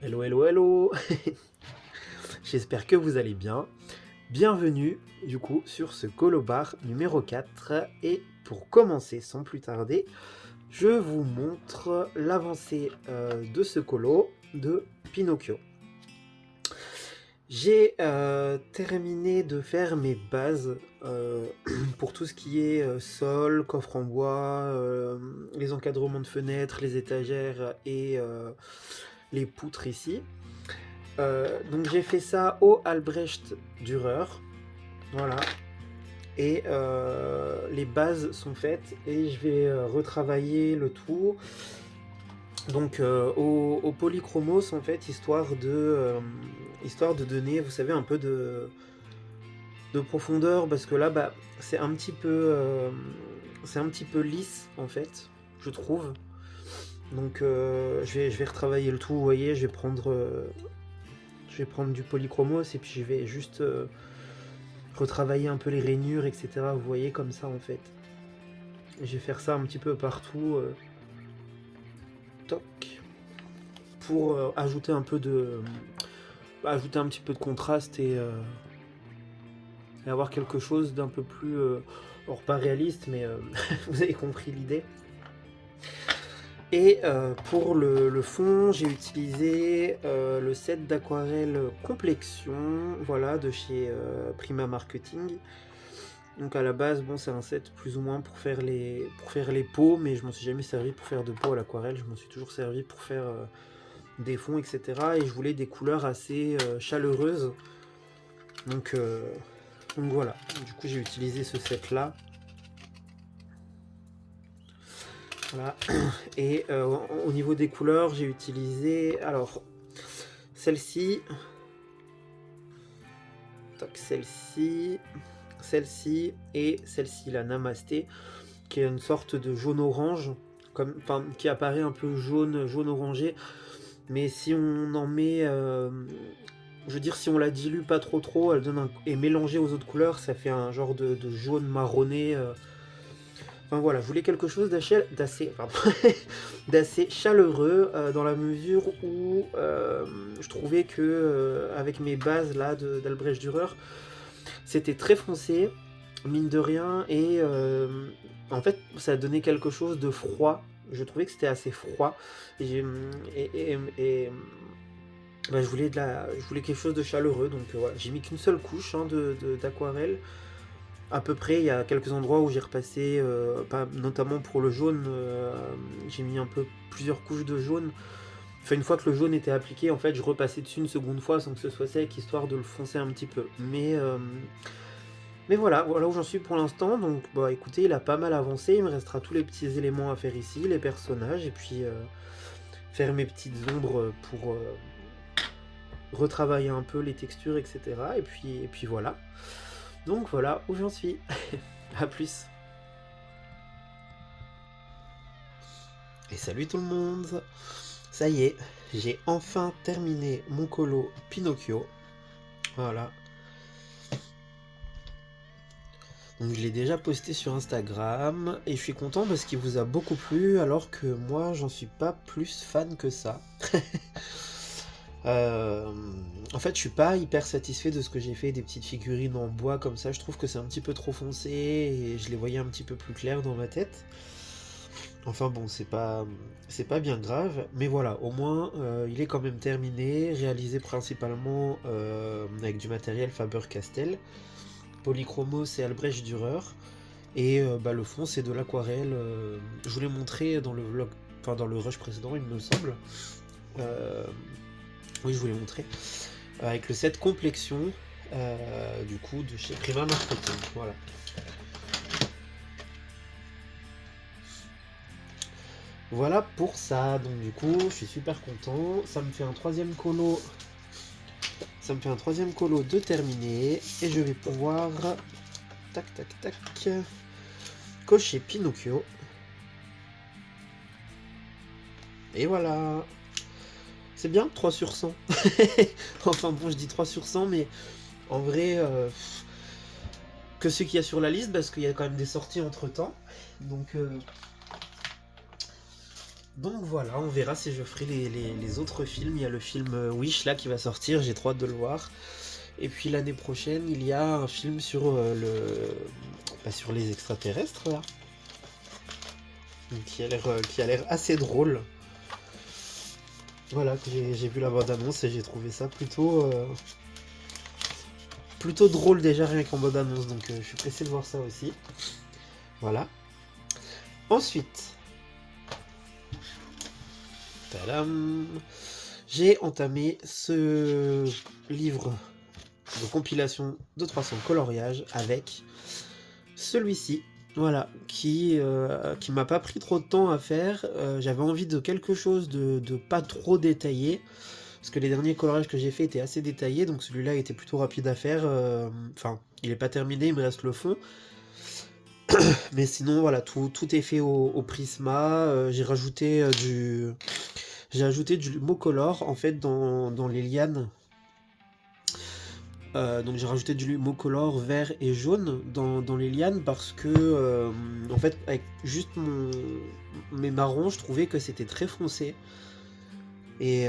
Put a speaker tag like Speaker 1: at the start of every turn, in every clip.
Speaker 1: Hello, hello, hello. J'espère que vous allez bien. Bienvenue du coup sur ce colo-bar numéro 4. Et pour commencer sans plus tarder, je vous montre l'avancée de ce colo de Pinocchio. J'ai terminé de faire mes bases pour tout ce qui est sol, coffre en bois, les encadrements de fenêtres, les étagères et les poutres ici. Donc j'ai fait ça au Albrecht Dürer, voilà. Et les bases sont faites et je vais retravailler le tout. Donc au polychromos en fait, histoire de donner, vous savez, un peu de profondeur, parce que là, bah, c'est un petit peu lisse en fait, je trouve. Donc je vais retravailler le tout, vous voyez, je vais prendre du polychromos et puis je vais juste retravailler un peu les rainures, etc. Vous voyez, comme ça en fait. Je vais faire ça un petit peu partout. Toc. Pour ajouter un petit peu de contraste et avoir quelque chose d'un peu plus... alors pas réaliste, mais vous avez compris l'idée. Et pour le fond, j'ai utilisé le set d'aquarelle Complexion, voilà, de chez Prima Marketing. Donc à la base, bon, c'est un set plus ou moins pour faire les peaux, mais je m'en suis jamais servi pour faire de peau à l'aquarelle, je m'en suis toujours servi pour faire des fonds, etc. Et je voulais des couleurs assez chaleureuses. Donc voilà, du coup j'ai utilisé ce set là. Voilà. Et au niveau des couleurs, j'ai utilisé alors celle-ci, celle-ci et celle-ci, la Namasté, qui est une sorte de jaune orange, qui apparaît un peu jaune orangé, mais si on en met, je veux dire, si on la dilue pas trop, elle donne et mélangée aux autres couleurs, ça fait un genre de jaune marronné. Enfin voilà, je voulais quelque chose d'assez chaleureux, dans la mesure où je trouvais que avec mes bases là d'Albrecht Dürer, c'était très foncé, mine de rien, et en fait ça donnait quelque chose de froid. Je trouvais que c'était assez froid et bah, je voulais quelque chose de chaleureux, donc voilà, j'ai mis qu'une seule couche hein, d'aquarelle. À peu près, il y a quelques endroits où j'ai repassé, notamment pour le jaune, j'ai mis un peu plusieurs couches de jaune. Enfin, une fois que le jaune était appliqué, en fait, je repassais dessus une seconde fois sans que ce soit sec, histoire de le foncer un petit peu. Mais voilà où j'en suis pour l'instant. Donc, bah écoutez, il a pas mal avancé. Il me restera tous les petits éléments à faire ici, les personnages, et puis faire mes petites ombres pour retravailler un peu les textures, etc. Et puis voilà. Donc voilà où j'en suis. A plus. Et salut tout le monde. Ça y est, j'ai enfin terminé mon colo Pinocchio. Voilà. Donc je l'ai déjà posté sur Instagram et je suis content parce qu'il vous a beaucoup plu, alors que moi j'en suis pas plus fan que ça. En fait, je suis pas hyper satisfait de ce que j'ai fait, des petites figurines en bois comme ça. Je trouve que c'est un petit peu trop foncé et je les voyais un petit peu plus clairs dans ma tête. Enfin bon, c'est pas bien grave, mais voilà, au moins il est quand même terminé, réalisé principalement avec du matériel Faber-Castell. Polychromos et Albrecht Dürer. Et bah, le fond, c'est de l'aquarelle. Je vous l'ai montré dans le vlog, enfin dans le rush précédent, il me semble. Euh, oui, je vous l'ai montré. Avec le set Complexion, du coup, de chez Prima Marketing. Voilà. Voilà pour ça. Donc du coup, je suis super content. Ça me fait un troisième colo. Ça me fait un troisième colo de terminé. Et je vais pouvoir... Tac, tac, tac. Cocher Pinocchio. Et voilà. C'est bien, 3 sur 100. Enfin bon, je dis 3 sur 100, mais en vrai, que ce qu'il y a sur la liste, parce qu'il y a quand même des sorties entre temps. Donc Donc voilà, on verra si je ferai les autres films. Il y a le film Wish là qui va sortir, j'ai trop hâte de le voir. Et puis l'année prochaine, il y a un film sur sur les extraterrestres là, donc, qui a l'air assez drôle. Voilà, que j'ai vu la bande-annonce et j'ai trouvé ça plutôt drôle déjà rien qu'en bande-annonce, donc je suis pressé de voir ça aussi. Voilà. Ensuite, tadam, j'ai entamé ce livre de compilation de 300 coloriages avec celui-ci, voilà, qui m'a pas pris trop de temps à faire. J'avais envie de quelque chose de pas trop détaillé, parce que les derniers coloriages que j'ai fait étaient assez détaillés, donc celui-là était plutôt rapide à faire. Enfin, il est pas terminé, il me reste le fond. Mais sinon, voilà, tout est fait au Prisma. J'ai ajouté du Mocolor en fait dans les lianes. Donc j'ai rajouté du mocolor vert et jaune dans les lianes parce que en fait avec juste mes marrons je trouvais que c'était très foncé et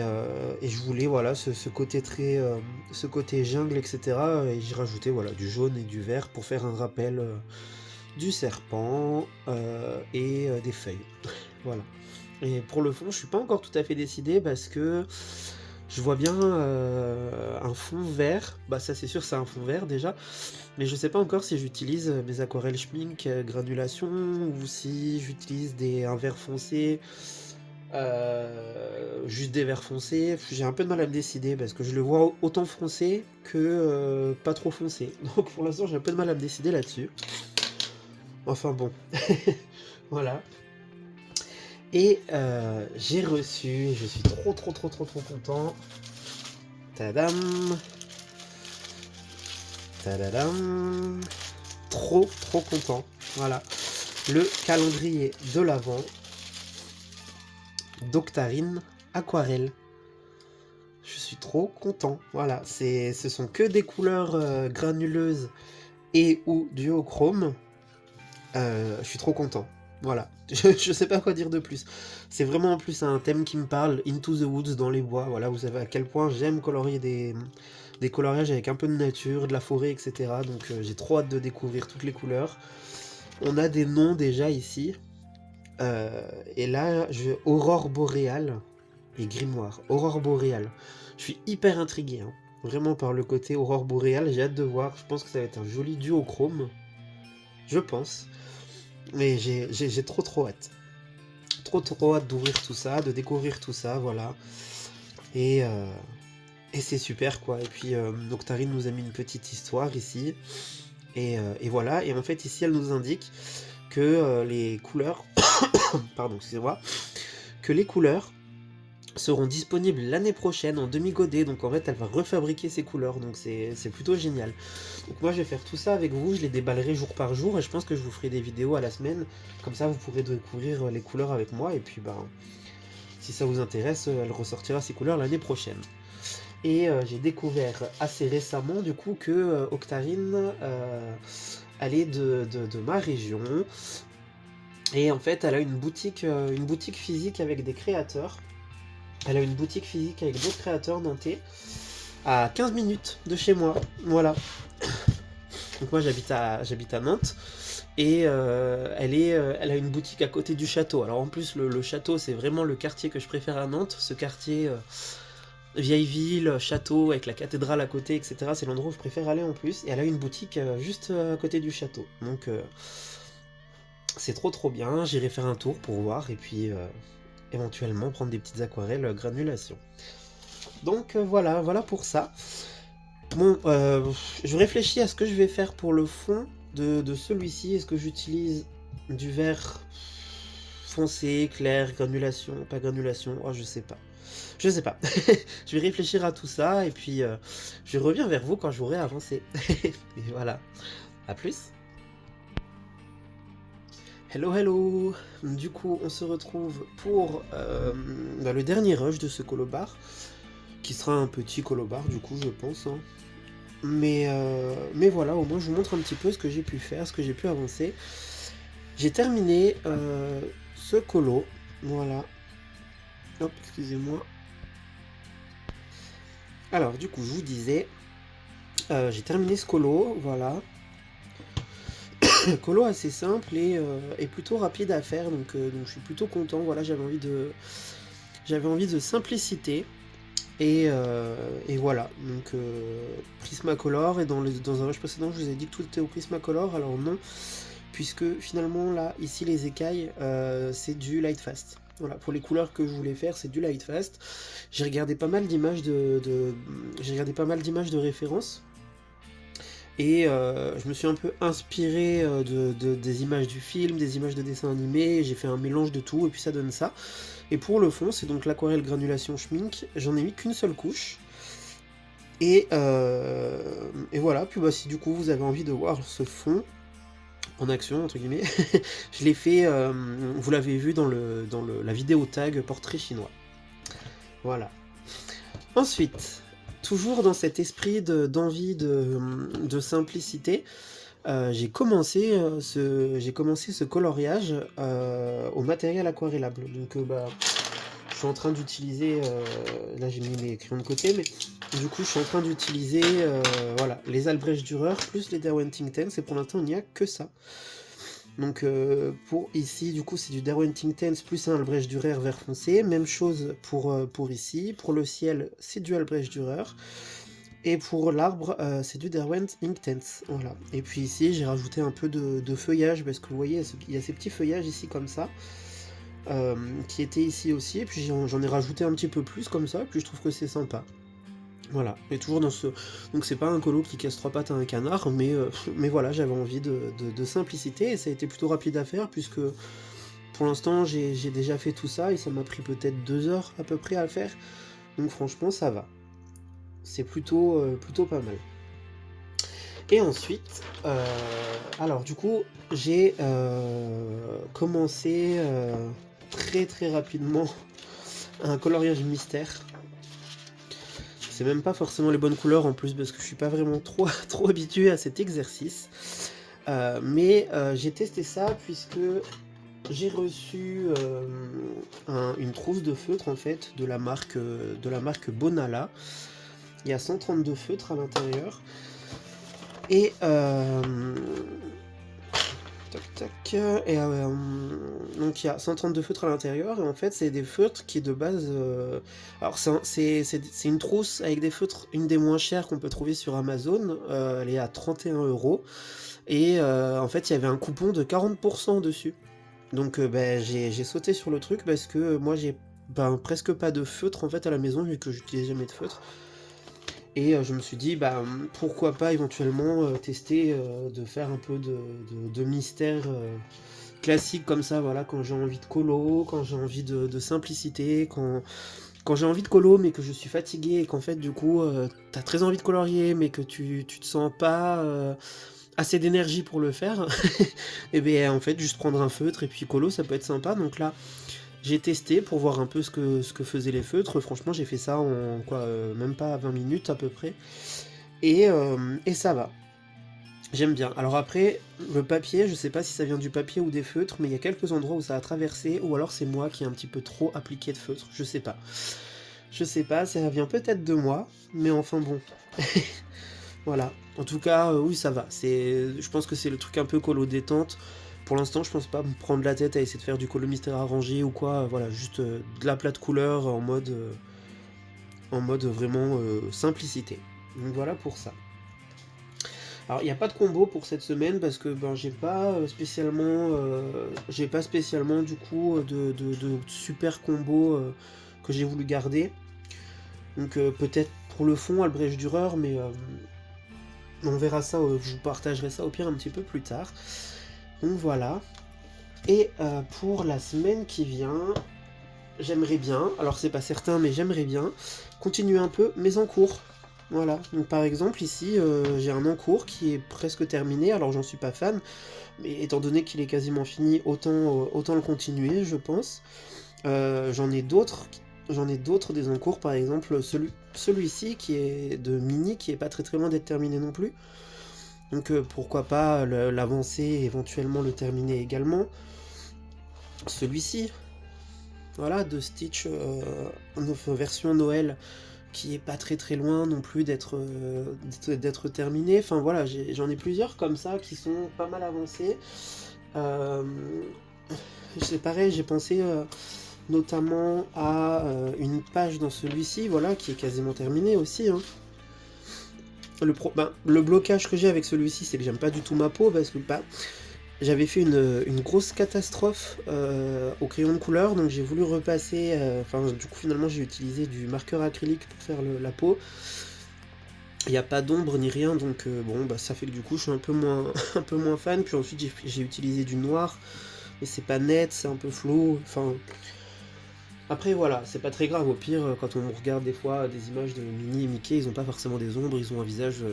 Speaker 1: je voulais voilà ce côté ce côté jungle, etc. Et j'ai rajouté voilà du jaune et du vert pour faire un rappel du serpent et des feuilles. Voilà. Et pour le fond je suis pas encore tout à fait décidé parce que je vois bien un fond vert, bah ça c'est sûr c'est un fond vert déjà, mais je sais pas encore si j'utilise mes aquarelles Schmink granulation ou si j'utilise un vert foncé, juste des verts foncés. J'ai un peu de mal à me décider parce que je le vois autant foncé que pas trop foncé. Donc pour l'instant j'ai un peu de mal à me décider là-dessus. Enfin bon, voilà. Et j'ai reçu, je suis trop content. Tadam! Tadadam! Trop content. Voilà. Le calendrier de l'Avent d'Octarine Aquarelle. Je suis trop content. Voilà. Ce sont que des couleurs granuleuses et ou duochrome. Je suis trop content. Voilà. Je sais pas quoi dire de plus. C'est vraiment en plus un thème qui me parle. Into the Woods, dans les bois. Voilà, vous savez à quel point j'aime colorier des coloriages avec un peu de nature, de la forêt, etc. Donc j'ai trop hâte de découvrir toutes les couleurs. On a des noms déjà ici. Et là, Aurore boréale et grimoire. Aurore boréale. Je suis hyper intrigué. Hein. Vraiment par le côté Aurore boréale, j'ai hâte de voir. Je pense que ça va être un joli duochrome. Je pense. Mais j'ai trop hâte. Trop hâte d'ouvrir tout ça, de découvrir tout ça, voilà. Et c'est super quoi. Et puis Octarine nous a mis une petite histoire ici. Et voilà. Et en fait ici elle nous indique que les couleurs, pardon, excusez-moi, que les couleurs seront disponibles l'année prochaine en demi-godet. Donc en fait elle va refabriquer ces couleurs. Donc c'est plutôt génial. Donc moi je vais faire tout ça avec vous. Je les déballerai jour par jour. Et je pense que je vous ferai des vidéos à la semaine. Comme ça vous pourrez découvrir les couleurs avec moi. Et puis si ça vous intéresse, elle ressortira ces couleurs l'année prochaine. Et j'ai découvert assez récemment du coup que Octarine elle est de ma région. Et en fait elle a une boutique physique avec des créateurs. Elle a une boutique physique avec d'autres créateurs nantais à 15 minutes de chez moi. Voilà. Donc moi j'habite à Nantes. Et elle a une boutique à côté du château. Alors en plus le château c'est vraiment le quartier que je préfère à Nantes. Ce quartier vieille ville, château avec la cathédrale à côté, etc. C'est l'endroit où je préfère aller en plus. Et elle a une boutique juste à côté du château. Donc c'est trop bien. J'irai faire un tour pour voir et puis éventuellement prendre des petites aquarelles granulation. Donc voilà pour ça. Bon, je réfléchis à ce que je vais faire pour le fond de celui-ci. Est-ce que j'utilise du vert foncé, clair, granulation, pas granulation? Oh, je sais pas. Je sais pas. Je vais réfléchir à tout ça et puis je reviens vers vous quand j'aurai avancé. Et voilà. À plus. Hello. Du coup, on se retrouve pour le dernier rush de ce colobar, qui sera un petit colobar du coup, je pense. Hein. Mais voilà, au moins je vous montre un petit peu ce que j'ai pu faire, ce que j'ai pu avancer. J'ai terminé ce colo, voilà. Hop, excusez-moi. Alors, du coup, je vous disais, j'ai terminé ce colo, voilà. Colo assez simple et plutôt rapide à faire, donc je suis plutôt content. Voilà, j'avais envie de simplicité. Et voilà, donc Prismacolor, et dans un rush précédent, je vous ai dit que tout était au Prismacolor, alors non, puisque finalement, là, ici, les écailles, c'est du Lightfast. Voilà, pour les couleurs que je voulais faire, c'est du Lightfast. J'ai regardé pas mal d'images j'ai regardé pas mal d'images de référence, et je me suis un peu inspiré des images du film, des images de dessin animé, j'ai fait un mélange de tout, et puis ça donne ça. Et pour le fond, c'est donc l'aquarelle granulation schmink, j'en ai mis qu'une seule couche. Et voilà, puis bah, si du coup vous avez envie de voir ce fond en action, entre guillemets, je l'ai fait, vous l'avez vu dans la vidéo tag portrait chinois. Voilà. Ensuite, toujours dans cet esprit d'envie de simplicité, j'ai commencé ce coloriage au matériel aquarellable. Donc bah, je suis en train d'utiliser, là j'ai mis mes crayons de côté, mais du coup je suis en train d'utiliser voilà, les Albrecht Dürer plus les Derwentings Tens, et pour l'instant il n'y a que ça. Donc pour ici, du coup c'est du Derwentings Tens plus un Albrecht Dürer vert foncé, même chose pour ici, pour le ciel c'est du Albrecht Dürer, et pour l'arbre c'est du Derwent Inktense, voilà. Et puis ici j'ai rajouté un peu de feuillage, parce que vous voyez il y a ces petits feuillages ici comme ça, qui étaient ici aussi, et puis j'en ai rajouté un petit peu plus comme ça, et puis je trouve que c'est sympa. Voilà, et toujours dans ce... Donc c'est pas un colo qui casse trois pattes à un canard, mais voilà, j'avais envie de simplicité, et ça a été plutôt rapide à faire, puisque pour l'instant j'ai déjà fait tout ça, et ça m'a pris peut-être 2 heures à peu près à le faire, donc franchement ça va. C'est plutôt pas mal. Et ensuite, alors du coup, j'ai commencé très très rapidement un coloriage mystère. C'est même pas forcément les bonnes couleurs en plus, parce que je suis pas vraiment trop habitué à cet exercice. Mais j'ai testé ça puisque j'ai reçu une trousse de feutres en fait de la marque Bonalla. Il y a 132 feutres à l'intérieur. Et donc il y a 132 feutres à l'intérieur, et en fait c'est des feutres qui de base... alors c'est une trousse avec des feutres, une des moins chères qu'on peut trouver sur Amazon, elle est à 31 €, et en fait il y avait un coupon de 40% dessus. Donc j'ai sauté sur le truc, parce que moi j'ai presque pas de feutre en fait à la maison, vu que j'utilise jamais de feutre. Et je me suis dit, bah, pourquoi pas éventuellement tester de faire un peu de mystère classique comme ça, voilà, quand j'ai envie de colo, quand j'ai envie de simplicité, quand j'ai envie de colo mais que je suis fatigué, et qu'en fait du coup t'as très envie de colorier mais que tu te sens pas assez d'énergie pour le faire, et bien en fait juste prendre un feutre et puis colo, ça peut être sympa. Donc là j'ai testé pour voir un peu ce que faisaient les feutres. Franchement, j'ai fait ça en quoi, même pas 20 minutes à peu près. Et ça va. J'aime bien. Alors après, le papier, je sais pas si ça vient du papier ou des feutres, mais il y a quelques endroits où ça a traversé, ou alors c'est moi qui ai un petit peu trop appliqué de feutre. Je sais pas. Je sais pas, ça vient peut-être de moi, mais enfin bon. Voilà. En tout cas, oui, ça va. Je pense que c'est le truc un peu colo détente. Pour l'instant, je pense pas me prendre la tête à essayer de faire du colo mystère arrangé ou quoi. Voilà, juste de la plate couleur en mode vraiment simplicité. Donc voilà pour ça. Alors, il n'y a pas de combo pour cette semaine, parce que j'ai pas spécialement du coup de super combo que j'ai voulu garder. Donc peut-être pour le fond Albrecht Dürer, mais on verra ça, je vous partagerai ça au pire un petit peu plus tard. Donc voilà. Et pour la semaine qui vient, j'aimerais bien, alors c'est pas certain, mais j'aimerais bien continuer un peu mes encours. Voilà, donc par exemple ici j'ai un encours qui est presque terminé, alors j'en suis pas fan, mais étant donné qu'il est quasiment fini, autant le continuer, je pense. J'en ai d'autres des encours, par exemple celui-ci qui est de Mini, qui est pas très loin d'être terminé non plus. Donc pourquoi pas l'avancer, éventuellement le terminer également. Celui-ci, voilà, de Stitch, version Noël, qui est pas très très loin non plus d'être terminé. Enfin voilà, j'en ai plusieurs comme ça qui sont pas mal avancés. C'est pareil, j'ai pensé notamment à une page dans celui-ci, voilà, qui est quasiment terminée aussi, hein. Le blocage que j'ai avec celui-ci, c'est que j'aime pas du tout ma peau, parce que j'avais fait une grosse catastrophe au crayon de couleur, donc j'ai voulu repasser, enfin du coup finalement j'ai utilisé du marqueur acrylique pour faire la peau. Il n'y a pas d'ombre ni rien, donc bon, bah ça fait que du coup je suis un peu moins, un peu moins fan. Puis ensuite j'ai utilisé du noir, mais c'est pas net, c'est un peu flou, enfin... Après voilà, c'est pas très grave, au pire, quand on regarde des fois des images de Minnie et Mickey, ils ont pas forcément des ombres, ils ont un visage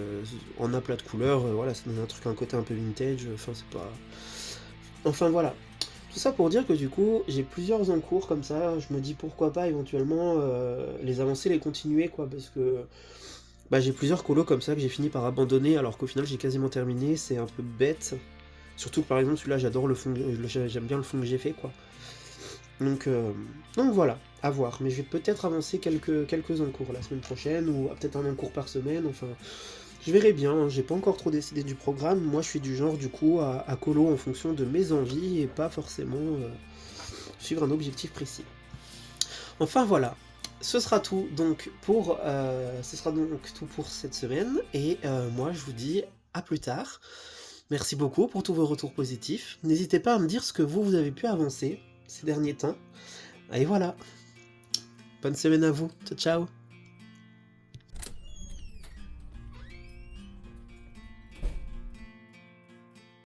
Speaker 1: en aplat de couleurs, voilà, ça donne un truc, un côté un peu vintage, enfin c'est pas... Enfin voilà. Tout ça pour dire que du coup, j'ai plusieurs en cours comme ça, je me dis pourquoi pas éventuellement les avancer, les continuer, quoi, parce que bah, j'ai plusieurs colos comme ça que j'ai fini par abandonner alors qu'au final j'ai quasiment terminé, c'est un peu bête. Surtout que par exemple celui-là j'adore le fond, j'aime bien le fond que j'ai fait, quoi. Donc, voilà, à voir. Mais je vais peut-être avancer quelques encours la semaine prochaine, ou peut-être un encours par semaine, enfin... Je verrai bien, hein, j'ai pas encore trop décidé du programme. Moi je suis du genre du coup à colo en fonction de mes envies et pas forcément suivre un objectif précis. Enfin voilà, ce sera tout donc pour cette semaine, et moi je vous dis à plus tard. Merci beaucoup pour tous vos retours positifs. N'hésitez pas à me dire ce que vous avez pu avancer ces derniers temps. Et voilà, bonne semaine à vous, ciao ciao.